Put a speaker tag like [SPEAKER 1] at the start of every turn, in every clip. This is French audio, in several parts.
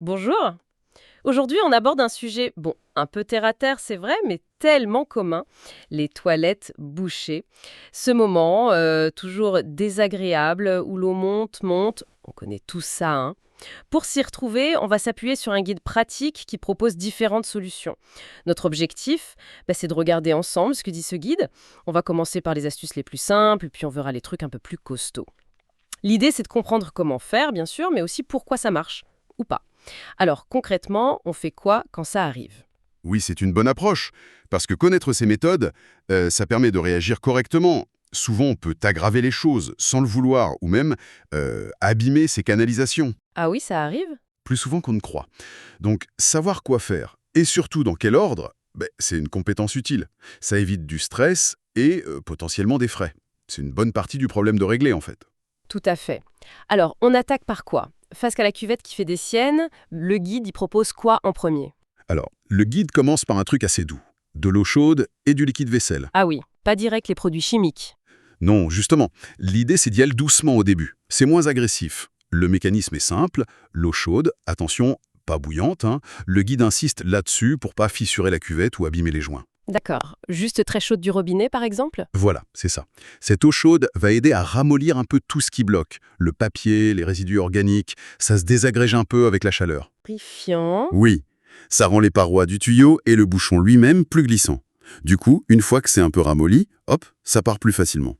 [SPEAKER 1] Bonjour. Aujourd'hui, on aborde un sujet, bon, un peu terre à terre, c'est vrai, mais tellement commun, les toilettes bouchées. Ce moment, toujours désagréable, où l'eau monte, on connaît tout ça, hein. Pour s'y retrouver, on va s'appuyer sur un guide pratique qui propose différentes solutions. Notre objectif, c'est de regarder ensemble ce que dit ce guide. On va commencer par les astuces les plus simples, puis on verra les trucs un peu plus costauds. L'idée, c'est de comprendre comment faire, bien sûr, mais aussi pourquoi ça marche, ou pas. Alors concrètement, on fait quoi quand ça arrive?
[SPEAKER 2] Oui, c'est une bonne approche, parce que connaître ces méthodes, ça permet de réagir correctement. Souvent, on peut aggraver les choses sans le vouloir, ou même abîmer ses canalisations,
[SPEAKER 1] Ah oui, ça arrive?
[SPEAKER 2] plus souvent qu'on ne croit. Donc, savoir quoi faire, et surtout dans quel ordre, c'est une compétence utile. Ça évite du stress et potentiellement des frais. C'est une bonne partie du problème de régler, en fait.
[SPEAKER 1] Tout à fait. Alors, on attaque par quoi? Face à la cuvette qui fait des siennes, le guide y propose quoi en premier?
[SPEAKER 2] Alors, le guide commence par un truc assez doux. De l'eau chaude et du liquide vaisselle.
[SPEAKER 1] Ah oui, pas direct les produits chimiques.
[SPEAKER 2] Non, justement, l'idée c'est d'y aller doucement au début. C'est moins agressif. Le mécanisme est simple, l'eau chaude, attention, pas bouillante, hein. Le guide insiste là-dessus pour pas fissurer la cuvette ou abîmer les joints.
[SPEAKER 1] D'accord. Juste très chaude du robinet, par exemple?
[SPEAKER 2] Voilà, c'est ça. Cette eau chaude va aider à ramollir un peu tout ce qui bloque. Le papier, les résidus organiques, ça se désagrège un peu avec la chaleur.
[SPEAKER 1] Purifiant.
[SPEAKER 2] Oui, ça rend les parois du tuyau et le bouchon lui-même plus glissant. Du coup, une fois que c'est un peu ramolli, hop, ça part plus facilement.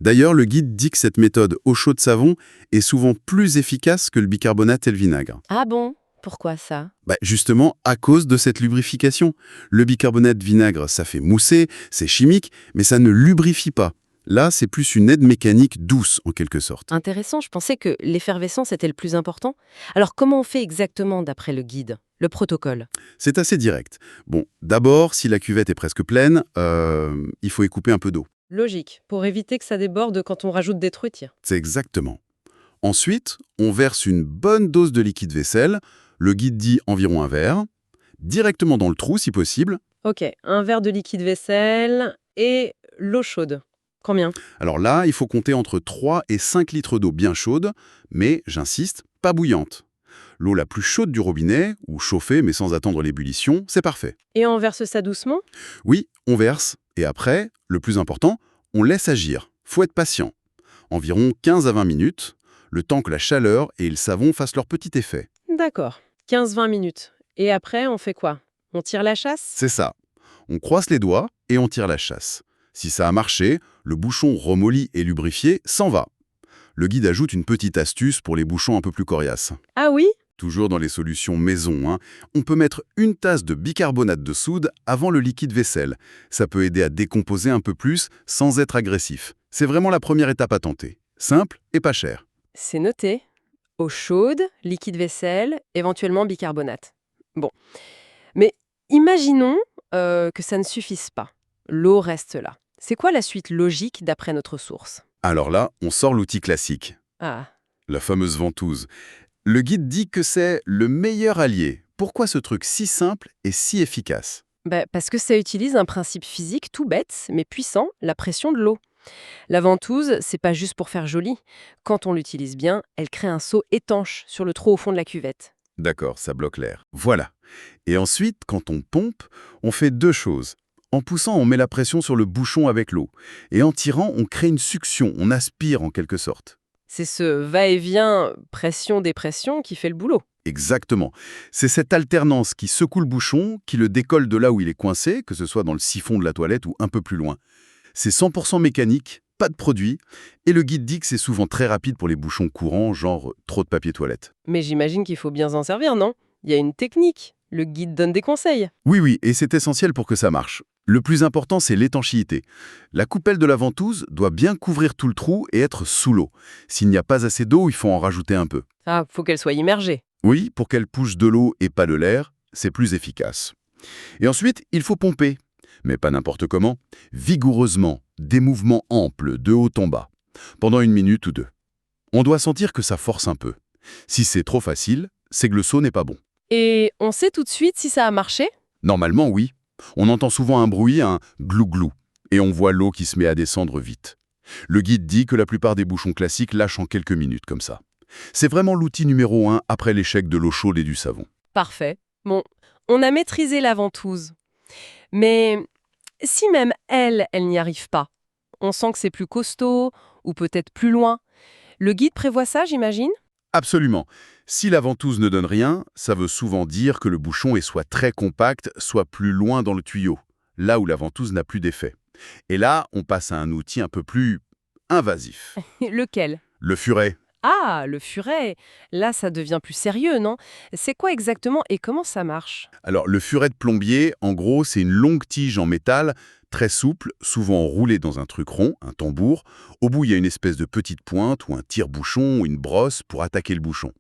[SPEAKER 2] D'ailleurs, le guide dit que cette méthode eau chaude savon est souvent plus efficace que le bicarbonate et le vinaigre.
[SPEAKER 1] Ah bon? Pourquoi ça?
[SPEAKER 2] Justement, à cause de cette lubrification. Le bicarbonate de vinaigre, ça fait mousser, c'est chimique, mais ça ne lubrifie pas. Là, c'est plus une aide mécanique douce, en quelque sorte.
[SPEAKER 1] Intéressant, je pensais que l'effervescence était le plus important. Alors comment on fait exactement d'après le guide? Le protocole?
[SPEAKER 2] C'est assez direct. Bon, d'abord, si la cuvette est presque pleine, il faut y couper un peu d'eau.
[SPEAKER 1] Logique, pour éviter que ça déborde quand on rajoute des trucs.
[SPEAKER 2] C'est exactement. Ensuite, on verse une bonne dose de liquide vaisselle, le guide dit environ un verre, directement dans le trou si possible.
[SPEAKER 1] Ok, un verre de liquide vaisselle et l'eau chaude. Combien?
[SPEAKER 2] Alors là, il faut compter entre 3 et 5 litres d'eau bien chaude, mais, j'insiste, pas bouillante. L'eau la plus chaude du robinet, ou chauffée mais sans attendre l'ébullition, c'est parfait.
[SPEAKER 1] Et on verse ça doucement?
[SPEAKER 2] Oui, on verse, et après, le plus important, on laisse agir. Faut être patient. Environ 15 à 20 minutes, le temps que la chaleur et le savon fassent leur petit effet.
[SPEAKER 1] D'accord. 15-20 minutes. Et après, on fait quoi? On tire la chasse?
[SPEAKER 2] C'est ça. On croise les doigts et on tire la chasse. Si ça a marché, le bouchon remolli et lubrifié s'en va. Le guide ajoute une petite astuce pour les bouchons un peu plus coriaces.
[SPEAKER 1] Ah oui?
[SPEAKER 2] Toujours dans les solutions maison, hein, on peut mettre une tasse de bicarbonate de soude avant le liquide vaisselle. Ça peut aider à décomposer un peu plus sans être agressif. C'est vraiment la première étape à tenter. Simple et pas cher.
[SPEAKER 1] C'est noté. Eau chaude, liquide vaisselle, éventuellement bicarbonate. Bon. Mais imaginons que ça ne suffise pas. L'eau reste là. C'est quoi la suite logique d'après notre source?
[SPEAKER 2] Alors là, on sort l'outil classique,
[SPEAKER 1] Ah,
[SPEAKER 2] la fameuse ventouse. Le guide dit que c'est le meilleur allié. Pourquoi ce truc si simple et si efficace?
[SPEAKER 1] parce que ça utilise un principe physique tout bête, mais puissant, la pression de l'eau. La ventouse, c'est pas juste pour faire joli. Quand on l'utilise bien, elle crée un seau étanche sur le trou au fond de la cuvette.
[SPEAKER 2] D'accord, ça bloque l'air. Voilà. Et ensuite, quand on pompe, on fait deux choses. En poussant, on met la pression sur le bouchon avec l'eau. Et en tirant, on crée une succion, on aspire en quelque sorte.
[SPEAKER 1] C'est ce va-et-vient pression-dépression qui fait le boulot.
[SPEAKER 2] Exactement. C'est cette alternance qui secoue le bouchon, qui le décolle de là où il est coincé, que ce soit dans le siphon de la toilette ou un peu plus loin. C'est 100% mécanique, pas de produit, et le guide dit que c'est souvent très rapide pour les bouchons courants, genre trop de papier toilette.
[SPEAKER 1] Mais j'imagine qu'il faut bien s'en servir, non? Il y a une technique. Le guide donne des conseils.
[SPEAKER 2] Oui, oui, et c'est essentiel pour que ça marche. Le plus important, c'est l'étanchéité. La coupelle de la ventouse doit bien couvrir tout le trou et être sous l'eau. S'il n'y a pas assez d'eau, il faut en rajouter un peu.
[SPEAKER 1] Ah, faut qu'elle soit immergée.
[SPEAKER 2] Oui, pour qu'elle pousse de l'eau et pas de l'air, c'est plus efficace. Et ensuite, il faut pomper. Mais pas n'importe comment, vigoureusement, des mouvements amples, de haut en bas, pendant 1 minute ou deux. On doit sentir que ça force un peu. Si c'est trop facile, c'est que le seau n'est pas bon.
[SPEAKER 1] Et on sait tout de suite si ça a marché?
[SPEAKER 2] Normalement, oui. On entend souvent un bruit, un glou-glou, et on voit l'eau qui se met à descendre vite. Le guide dit que la plupart des bouchons classiques lâchent en quelques minutes comme ça. C'est vraiment l'outil numéro 1 après l'échec de l'eau chaude et du savon.
[SPEAKER 1] Parfait. Bon, on a maîtrisé la ventouse. Mais si même elle n'y arrive pas, on sent que c'est plus costaud ou peut-être plus loin. Le guide prévoit ça, j'imagine?
[SPEAKER 2] Absolument. Si la ventouse ne donne rien, ça veut souvent dire que le bouchon est soit très compact, soit plus loin dans le tuyau, là où la ventouse n'a plus d'effet. Et là, on passe à un outil un peu plus invasif.
[SPEAKER 1] Lequel?
[SPEAKER 2] Le furet.
[SPEAKER 1] Ah, le furet. Là, ça devient plus sérieux, non? C'est quoi exactement et comment ça marche?
[SPEAKER 2] Alors, le furet de plombier, en gros, c'est une longue tige en métal, très souple, souvent enroulée dans un truc rond, un tambour. Au bout, il y a une espèce de petite pointe ou un tire-bouchon ou une brosse pour attaquer le bouchon.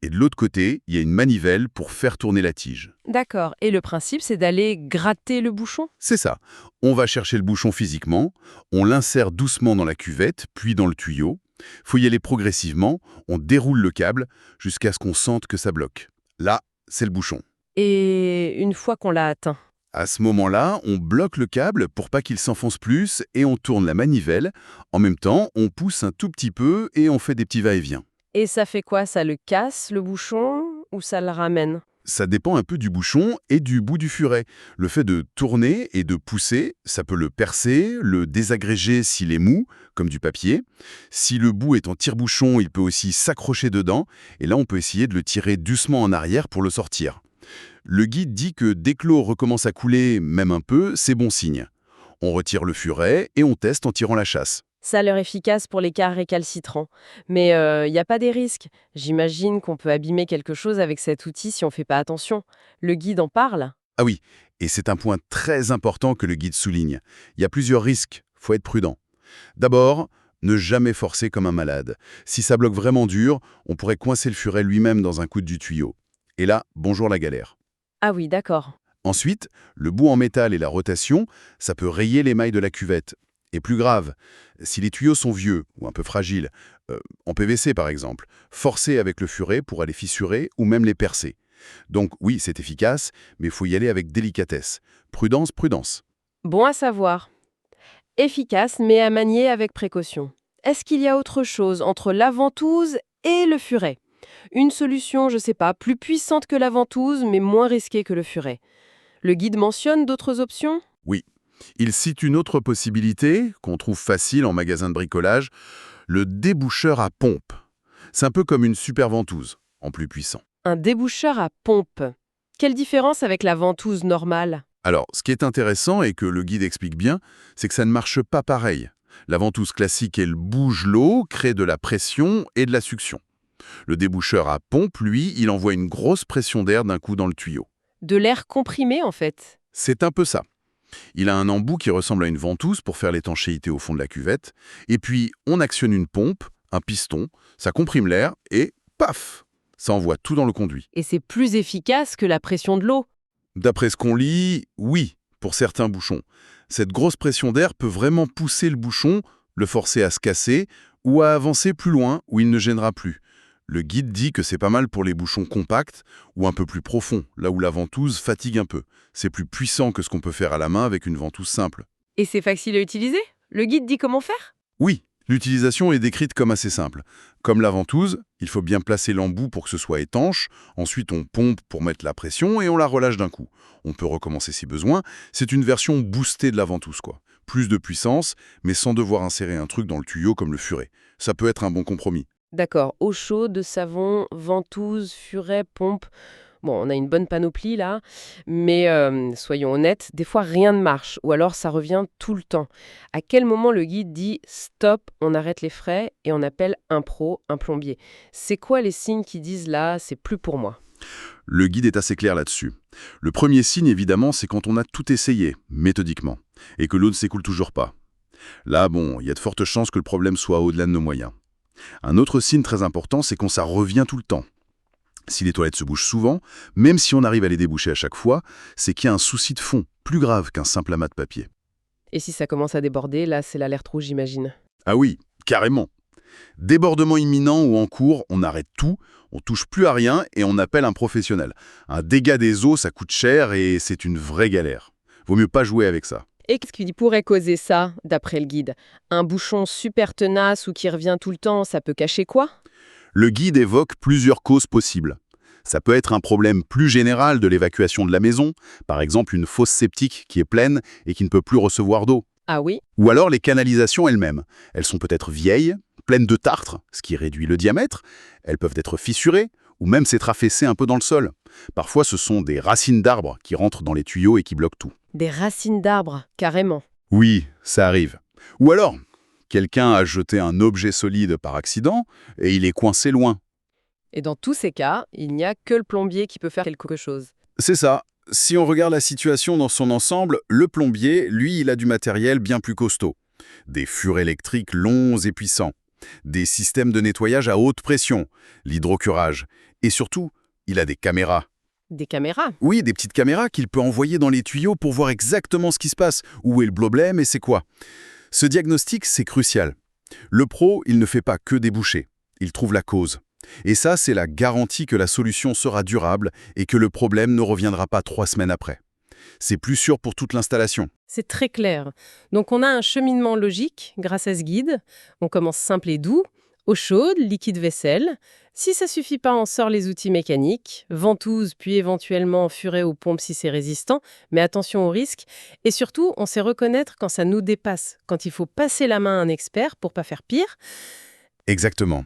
[SPEAKER 2] Et de l'autre côté, il y a une manivelle pour faire tourner la tige.
[SPEAKER 1] D'accord. Et le principe, c'est d'aller gratter le bouchon?
[SPEAKER 2] C'est ça. On va chercher le bouchon physiquement, on l'insère doucement dans la cuvette, puis dans le tuyau. Faut y aller progressivement, on déroule le câble jusqu'à ce qu'on sente que ça bloque. Là, c'est le bouchon.
[SPEAKER 1] Et une fois qu'on l'a atteint?
[SPEAKER 2] À ce moment-là, on bloque le câble pour pas qu'il s'enfonce plus et on tourne la manivelle. En même temps, on pousse un tout petit peu et on fait des petits va-et-vient.
[SPEAKER 1] Et ça fait quoi? Ça le casse, le bouchon, ou ça le ramène?
[SPEAKER 2] Ça dépend un peu du bouchon et du bout du furet. Le fait de tourner et de pousser, ça peut le percer, le désagréger s'il est mou, comme du papier. Si le bout est en tire-bouchon, il peut aussi s'accrocher dedans, et là on peut essayer de le tirer doucement en arrière pour le sortir. Le guide dit que dès que l'eau recommence à couler, même un peu, c'est bon signe. On retire le furet et on teste en tirant la chasse.
[SPEAKER 1] Ça a l'air efficace pour les cas récalcitrants. Mais il n'y a pas des risques. J'imagine qu'on peut abîmer quelque chose avec cet outil si on ne fait pas attention. Le guide en parle?
[SPEAKER 2] Ah oui, et c'est un point très important que le guide souligne. Il y a plusieurs risques, faut être prudent. D'abord, ne jamais forcer comme un malade. Si ça bloque vraiment dur, on pourrait coincer le furet lui-même dans un coude du tuyau. Et là, bonjour la galère.
[SPEAKER 1] Ah oui, d'accord.
[SPEAKER 2] Ensuite, le bout en métal et la rotation, ça peut rayer l'émail de la cuvette. Et plus grave, si les tuyaux sont vieux ou un peu fragiles, en PVC par exemple, forcer avec le furet pour les fissurer ou même les percer. Donc oui, c'est efficace, mais il faut y aller avec délicatesse. Prudence, prudence.
[SPEAKER 1] Bon à savoir. Efficace, mais à manier avec précaution. Est-ce qu'il y a autre chose entre la ventouse et le furet? Une solution, je sais pas, plus puissante que la ventouse, mais moins risquée que le furet. Le guide mentionne d'autres options?
[SPEAKER 2] Oui. Il cite une autre possibilité, qu'on trouve facile en magasin de bricolage, le déboucheur à pompe. C'est un peu comme une super ventouse, en plus puissant.
[SPEAKER 1] Un déboucheur à pompe. Quelle différence avec la ventouse normale?
[SPEAKER 2] Alors, ce qui est intéressant et que le guide explique bien, c'est que ça ne marche pas pareil. La ventouse classique, elle bouge l'eau, crée de la pression et de la succion. Le déboucheur à pompe, lui, il envoie une grosse pression d'air d'un coup dans le tuyau.
[SPEAKER 1] De l'air comprimé, en fait.
[SPEAKER 2] C'est un peu ça. Il a un embout qui ressemble à une ventouse pour faire l'étanchéité au fond de la cuvette, et puis on actionne une pompe, un piston, ça comprime l'air et paf, ça envoie tout dans le conduit.
[SPEAKER 1] Et c'est plus efficace que la pression de l'eau.
[SPEAKER 2] D'après ce qu'on lit, oui, pour certains bouchons. Cette grosse pression d'air peut vraiment pousser le bouchon, le forcer à se casser ou à avancer plus loin où il ne gênera plus. Le guide dit que c'est pas mal pour les bouchons compacts ou un peu plus profonds, là où la ventouse fatigue un peu. C'est plus puissant que ce qu'on peut faire à la main avec une ventouse simple.
[SPEAKER 1] Et c'est facile à utiliser? Le guide dit comment faire?
[SPEAKER 2] Oui, l'utilisation est décrite comme assez simple. Comme la ventouse, il faut bien placer l'embout pour que ce soit étanche, ensuite on pompe pour mettre la pression et on la relâche d'un coup. On peut recommencer si besoin, c'est une version boostée de la ventouse quoi. Plus de puissance, mais sans devoir insérer un truc dans le tuyau comme le furet. Ça peut être un bon compromis.
[SPEAKER 1] D'accord, eau chaude, savon, ventouse, furet, pompe. Bon, on a une bonne panoplie là, mais soyons honnêtes, des fois rien ne marche, ou alors ça revient tout le temps. À quel moment le guide dit stop, on arrête les frais et on appelle un pro, un plombier? C'est quoi les signes qui disent là, c'est plus pour moi?
[SPEAKER 2] Le guide est assez clair là-dessus. Le premier signe évidemment, c'est quand on a tout essayé, méthodiquement, et que l'eau ne s'écoule toujours pas. Là, bon, il y a de fortes chances que le problème soit au-delà de nos moyens. Un autre signe très important, c'est quand ça revient tout le temps. Si les toilettes se bougent souvent, même si on arrive à les déboucher à chaque fois, c'est qu'il y a un souci de fond, plus grave qu'un simple amas de papier.
[SPEAKER 1] Et si ça commence à déborder, là c'est l'alerte rouge j'imagine.
[SPEAKER 2] Ah oui, carrément. Débordement imminent ou en cours, on arrête tout, on touche plus à rien et on appelle un professionnel. Un dégât des eaux, ça coûte cher et c'est une vraie galère. Vaut mieux pas jouer avec ça.
[SPEAKER 1] Et qu'est-ce qui pourrait causer ça, d'après le guide? Un bouchon super tenace ou qui revient tout le temps, ça peut cacher quoi?
[SPEAKER 2] Le guide évoque plusieurs causes possibles. Ça peut être un problème plus général de l'évacuation de la maison, par exemple une fosse septique qui est pleine et qui ne peut plus recevoir d'eau.
[SPEAKER 1] Ah oui?
[SPEAKER 2] Ou alors les canalisations elles-mêmes. Elles sont peut-être vieilles, pleines de tartre, ce qui réduit le diamètre. Elles peuvent être fissurées, ou même s'être affaissées un peu dans le sol. Parfois, ce sont des racines d'arbres qui rentrent dans les tuyaux et qui bloquent tout.
[SPEAKER 1] Des racines d'arbres, carrément.
[SPEAKER 2] Oui, ça arrive. Ou alors, quelqu'un a jeté un objet solide par accident et il est coincé loin.
[SPEAKER 1] Et dans tous ces cas, il n'y a que le plombier qui peut faire quelque chose.
[SPEAKER 2] C'est ça. Si on regarde la situation dans son ensemble, le plombier, lui, il a du matériel bien plus costaud. Des furs électriques longs et puissants. Des systèmes de nettoyage à haute pression. L'hydrocurage. Et surtout, il a des caméras.
[SPEAKER 1] Des caméras?
[SPEAKER 2] Oui, des petites caméras qu'il peut envoyer dans les tuyaux pour voir exactement ce qui se passe. Où est le problème et c'est quoi. Ce diagnostic, c'est crucial. Le pro, il ne fait pas que déboucher. Il trouve la cause. Et ça, c'est la garantie que la solution sera durable et que le problème ne reviendra pas 3 semaines après. C'est plus sûr pour toute l'installation.
[SPEAKER 1] C'est très clair. Donc on a un cheminement logique grâce à ce guide. On commence simple et doux, eau chaude, liquide vaisselle. Si ça suffit pas, on sort les outils mécaniques, ventouse puis éventuellement furet aux pompes si c'est résistant, mais attention au risque. Et surtout, on sait reconnaître quand ça nous dépasse, quand il faut passer la main à un expert pour pas faire pire.
[SPEAKER 2] Exactement.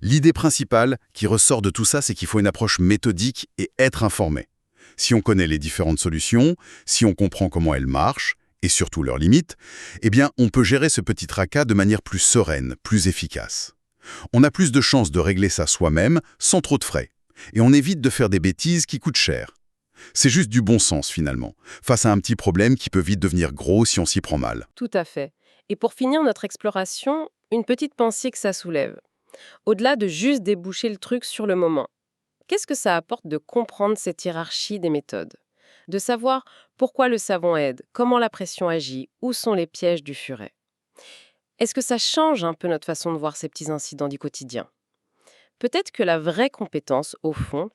[SPEAKER 2] L'idée principale qui ressort de tout ça, c'est qu'il faut une approche méthodique et être informé. Si on connaît les différentes solutions, si on comprend comment elles marchent, et surtout leurs limites, eh bien, on peut gérer ce petit tracas de manière plus sereine, plus efficace. On a plus de chances de régler ça soi-même, sans trop de frais. Et on évite de faire des bêtises qui coûtent cher. C'est juste du bon sens, finalement, face à un petit problème qui peut vite devenir gros si on s'y prend mal.
[SPEAKER 1] Tout à fait. Et pour finir notre exploration, une petite pensée que ça soulève. Au-delà de juste déboucher le truc sur le moment, qu'est-ce que ça apporte de comprendre cette hiérarchie des méthodes? De savoir pourquoi le savon aide, comment la pression agit, où sont les pièges du furet? Est-ce que ça change un peu notre façon de voir ces petits incidents du quotidien? Peut-être que la vraie compétence, au fond,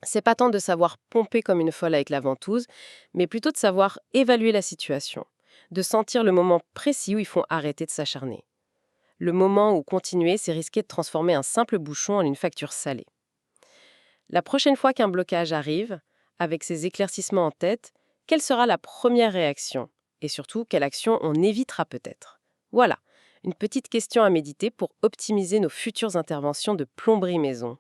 [SPEAKER 1] c'est pas tant de savoir pomper comme une folle avec la ventouse, mais plutôt de savoir évaluer la situation, de sentir le moment précis où il faut arrêter de s'acharner. Le moment où continuer, c'est risquer de transformer un simple bouchon en une facture salée. La prochaine fois qu'un blocage arrive, avec ces éclaircissements en tête, quelle sera la première réaction? Et surtout, quelle action on évitera peut-être? Voilà, une petite question à méditer pour optimiser nos futures interventions de plomberie maison.